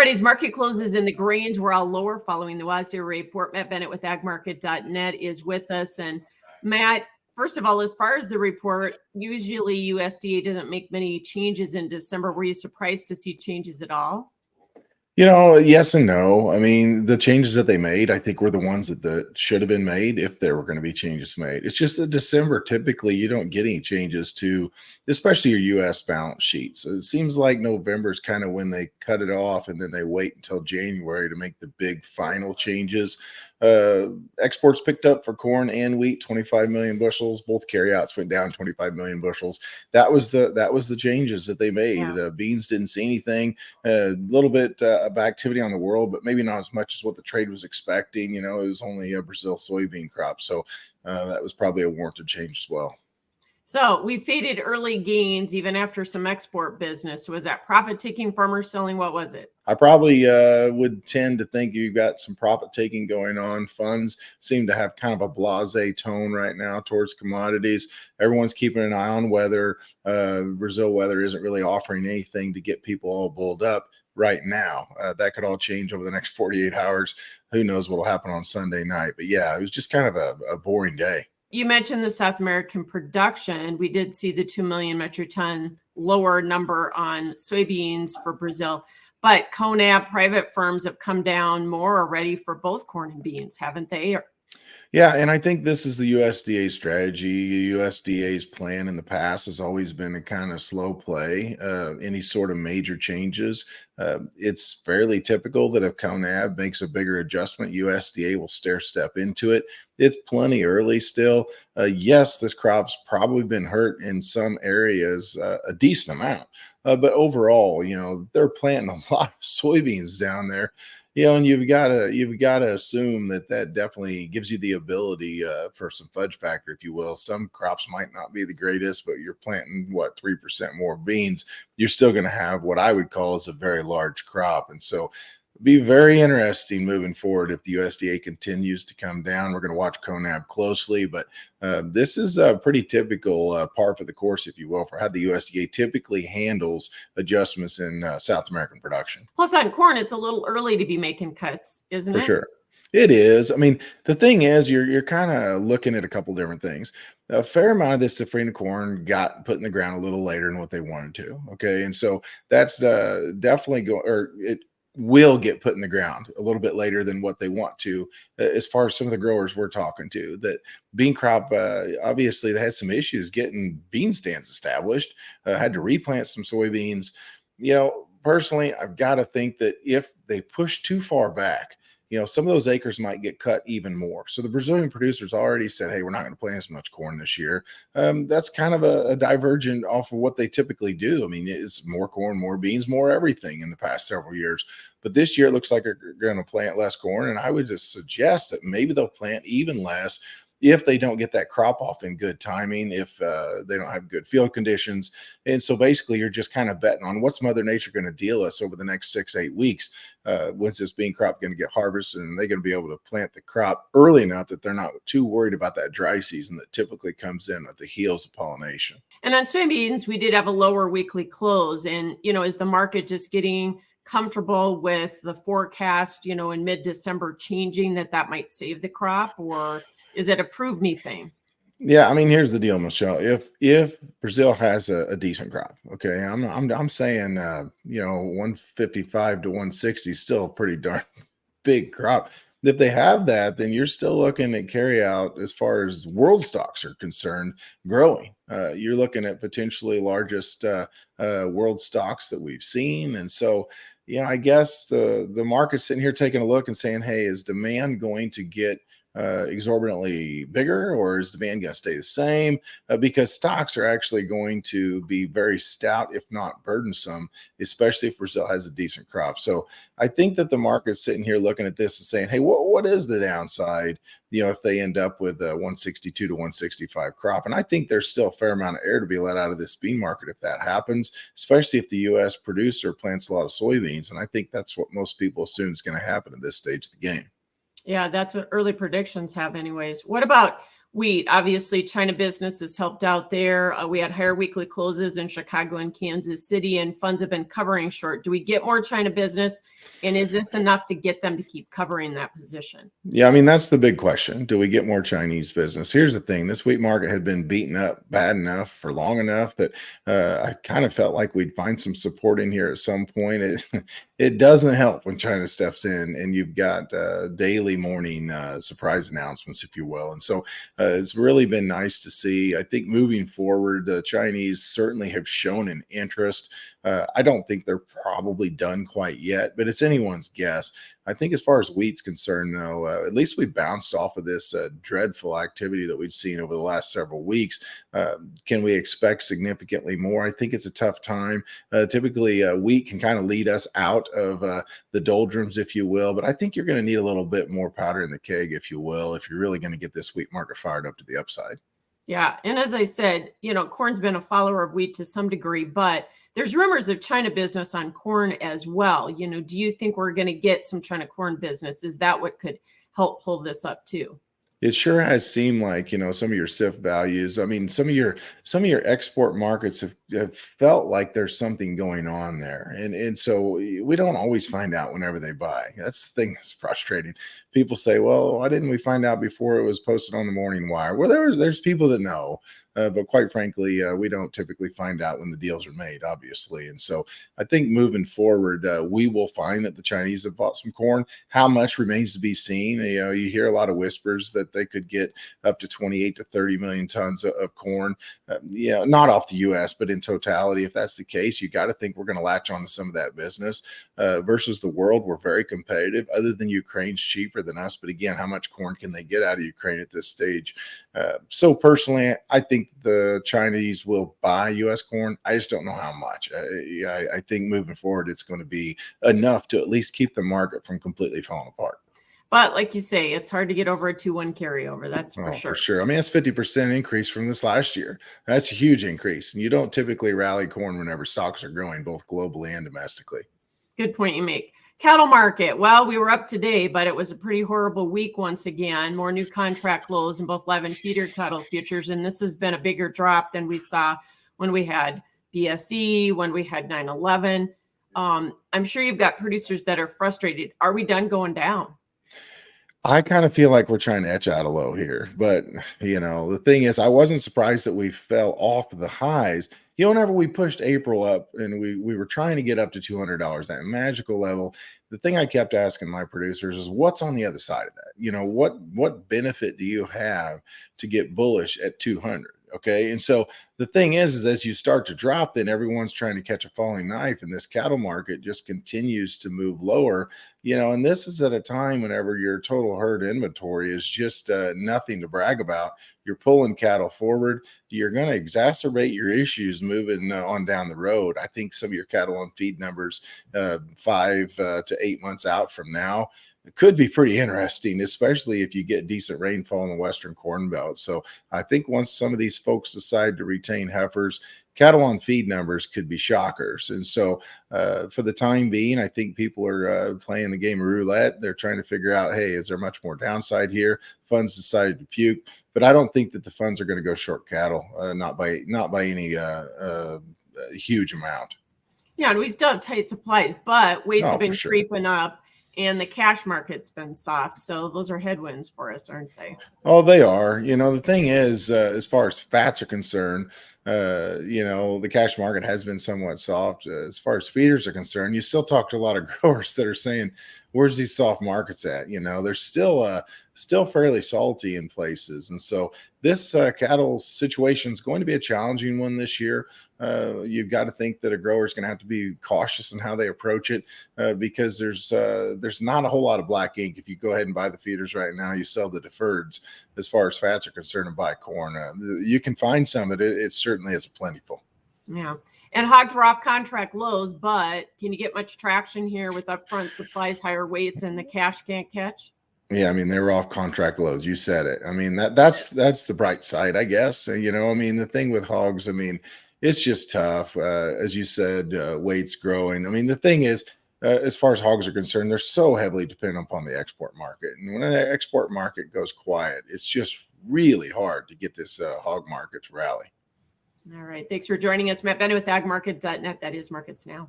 Friday's market closes in the grains were all lower following the WASDE report. Matt Bennett with agmarket.net is with us. And Matt, first of all, as far as the report, usually USDA doesn't make many changes in December. Were you surprised to see changes at all? Yes and no. I mean, the changes that they made, I think, were the ones that should have been made if there were going to be changes made. It's just that December, typically, you don't get any changes to, especially your U.S. balance sheet. So it seems like November is kind of when they cut it off, and then they wait until January to make the big final changes. Exports picked up for corn and wheat, 25 million bushels. Both carryouts went down 25 million bushels. That was the changes that they made. Yeah. Beans didn't see anything. A little bit of activity on the world, but maybe not as much as what the trade was expecting. It was only a Brazil soybean crop, so that was probably a warranted change as well. So we faded early gains even after some export business. Was that profit taking, farmers selling? What was it? I probably would tend to think you've got some profit taking going on. Funds seem to have kind of a blasé tone right now towards commodities. Everyone's keeping an eye on weather. Brazil weather isn't really offering anything to get people all bulled up right now. That could all change over the next 48 hours. Who knows what will happen on Sunday night? But yeah, it was just kind of a boring day. You mentioned the South American production. We did see the 2 million metric ton lower number on soybeans for Brazil, but CONAB private firms have come down more already for both corn and beans, haven't they? Yeah, and I think this is the USDA strategy. USDA's plan in the past has always been a kind of slow play. Any sort of major changes, it's fairly typical that if CONAB makes a bigger adjustment, USDA will stair step into it. It's plenty early still. Yes, this crop's probably been hurt in some areas a decent amount, but overall, they're planting a lot of soybeans down there. And you've got to assume that definitely gives you the ability for some fudge factor, if you will. Some crops might not be the greatest, but you're planting 3% more beans. You're still going to have what I would call as a very large crop, and so be very interesting moving forward if the USDA continues to come down. We're going to watch CONAB closely, but this is a pretty typical par for the course, if you will, for how the USDA typically handles adjustments in South American production. Plus on corn, it's a little early to be making cuts, isn't it? For sure. It is. I mean, the thing is, you're kind of looking at a couple different things. A fair amount of this safrinha corn got put in the ground a little later than what they wanted to. Okay, and so that's definitely it will get put in the ground a little bit later than what they want to. As far as some of the growers we're talking to, that bean crop, obviously they had some issues getting bean stands established, had to replant some soybeans. Personally, I've got to think that if they push too far back, some of those acres might get cut even more. So the Brazilian producers already said, hey, we're not going to plant as much corn this year. That's kind of a divergent off of what they typically do. I mean, it's more corn, more beans, more everything in the past several years. But this year it looks like they're going to plant less corn. And I would just suggest that maybe they'll plant even less if they don't get that crop off in good timing, if they don't have good field conditions. And so basically you're just kind of betting on what's Mother Nature going to deal us over the next 6-8 weeks. When's this bean crop going to get harvested, and they're going to be able to plant the crop early enough that they're not too worried about that dry season that typically comes in at the heels of pollination. And on soybeans, we did have a lower weekly close. And, is the market just getting comfortable with the forecast, in mid-December changing that might save the crop, or is it a prove me thing? Yeah, I mean, here's the deal, Michelle. If Brazil has a decent crop, okay, I'm saying 155 to 160 is still a pretty darn big crop. If they have that, then you're still looking at carry out as far as world stocks are concerned, growing. You're looking at potentially largest world stocks that we've seen, and so I guess the market's sitting here taking a look and saying, hey, is demand going to get exorbitantly bigger, or is demand going to stay the same? Because stocks are actually going to be very stout, if not burdensome, especially if Brazil has a decent crop. So I think that the market's sitting here looking at this and saying, hey, what is the downside, if they end up with a 162 to 165 crop? And I think there's still a fair amount of air to be let out of this bean market if that happens, especially if the U.S. producer plants a lot of soybeans. And I think that's what most people assume is going to happen at this stage of the game. Yeah, that's what early predictions have anyways. What about wheat. Obviously, China business has helped out there. We had higher weekly closes in Chicago and Kansas City, and funds have been covering short. Do we get more China business? And is this enough to get them to keep covering that position? Yeah, I mean, that's the big question. Do we get more Chinese business? Here's the thing. This wheat market had been beaten up bad enough for long enough that I kind of felt like we'd find some support in here at some point. It, it doesn't help when China steps in and you've got daily morning surprise announcements, if you will. And so it's really been nice to see. I think moving forward, the Chinese certainly have shown an interest. I don't think they're probably done quite yet, but it's anyone's guess. I think as far as wheat's concerned, though, at least we bounced off of this dreadful activity that we've seen over the last several weeks. Can we expect significantly more? I think it's a tough time. Typically, wheat can kind of lead us out of the doldrums, if you will. But I think you're going to need a little bit more powder in the keg, if you will, if you're really going to get this wheat market fired up to the upside. Yeah. And as I said, corn's been a follower of wheat to some degree, but there's rumors of China business on corn as well. Do you think we're going to get some China corn business? Is that what could help pull this up too? It sure has seemed like, some of your SIF values. I mean, some of your export markets have felt like there's something going on there. And so we don't always find out whenever they buy. That's the thing that's frustrating. People say, well, why didn't we find out before it was posted on the morning wire? Well, there's people that know. But quite frankly, we don't typically find out when the deals are made, obviously. And so I think moving forward, we will find that the Chinese have bought some corn. How much remains to be seen. You hear a lot of whispers that they could get up to 28 to 30 million tons of corn, not off the U.S., but in totality. If that's the case, you got to think we're going to latch on to some of that business versus the world. We're very competitive. Other than Ukraine's cheaper than us. But again, how much corn can they get out of Ukraine at this stage? So personally, I think the Chinese will buy U.S. corn. I just don't know how much. I think moving forward, it's going to be enough to at least keep the market from completely falling apart. But like you say, it's hard to get over a 2-1 carryover. That's for sure. For sure. I mean, that's 50% increase from this last year. That's a huge increase. And you don't typically rally corn whenever stocks are growing, both globally and domestically. Good point you make. Cattle market. Well, we were up today, but it was a pretty horrible week once again. More new contract lows in both live and feeder cattle futures. And this has been a bigger drop than we saw when we had BSE, when we had 9/11. I'm sure you've got producers that are frustrated. Are we done going down? I kind of feel like we're trying to etch out a low here. But, the thing is, I wasn't surprised that we fell off the highs. Whenever we pushed April up and we were trying to get up to $200, that magical level, the thing I kept asking my producers is what's on the other side of that? What benefit do you have to get bullish at 200? Okay. And so the thing is as you start to drop, then everyone's trying to catch a falling knife, and this cattle market just continues to move lower, and this is at a time whenever your total herd inventory is just nothing to brag about. You're pulling cattle forward. You're going to exacerbate your issues moving on down the road. I think some of your cattle on feed numbers 5 to 8 months out from now, it could be pretty interesting, especially if you get decent rainfall in the Western Corn Belt. So I think once some of these folks decide to retain heifers, cattle on feed numbers could be shockers. And so for the time being, I think people are playing the game of roulette. They're trying to figure out, hey, is there much more downside here? Funds decided to puke, but I don't think that the funds are going to go short cattle, not by any huge amount. Yeah, and we still have tight supplies, but weights have been sure. creeping up. And the cash market's been soft. So those are headwinds for us, aren't they? Oh, they are. The thing is, as far as fats are concerned, the cash market has been somewhat soft. As far as feeders are concerned, you still talk to a lot of growers that are saying, where's these soft markets at? They're still fairly salty in places. And so this cattle situation is going to be a challenging one this year. You've got to think that a grower is going to have to be cautious in how they approach it because there's not a whole lot of black ink. If you go ahead and buy the feeders right now, you sell the deferreds as far as fats are concerned and buy corn. You can find some, but it certainly is plentiful. Yeah. And hogs were off contract lows, but can you get much traction here with upfront supplies, higher weights, and the cash can't catch? Yeah, I mean, they were off contract lows. You said it. I mean, that's the bright side, I guess. The thing with hogs, it's just tough. As you said, weights growing. The thing is, as far as hogs are concerned, they're so heavily dependent upon the export market. And when the export market goes quiet, it's just really hard to get this hog market to rally. All right. Thanks for joining us, Matt Bennett with agmarket.net. That is Markets Now.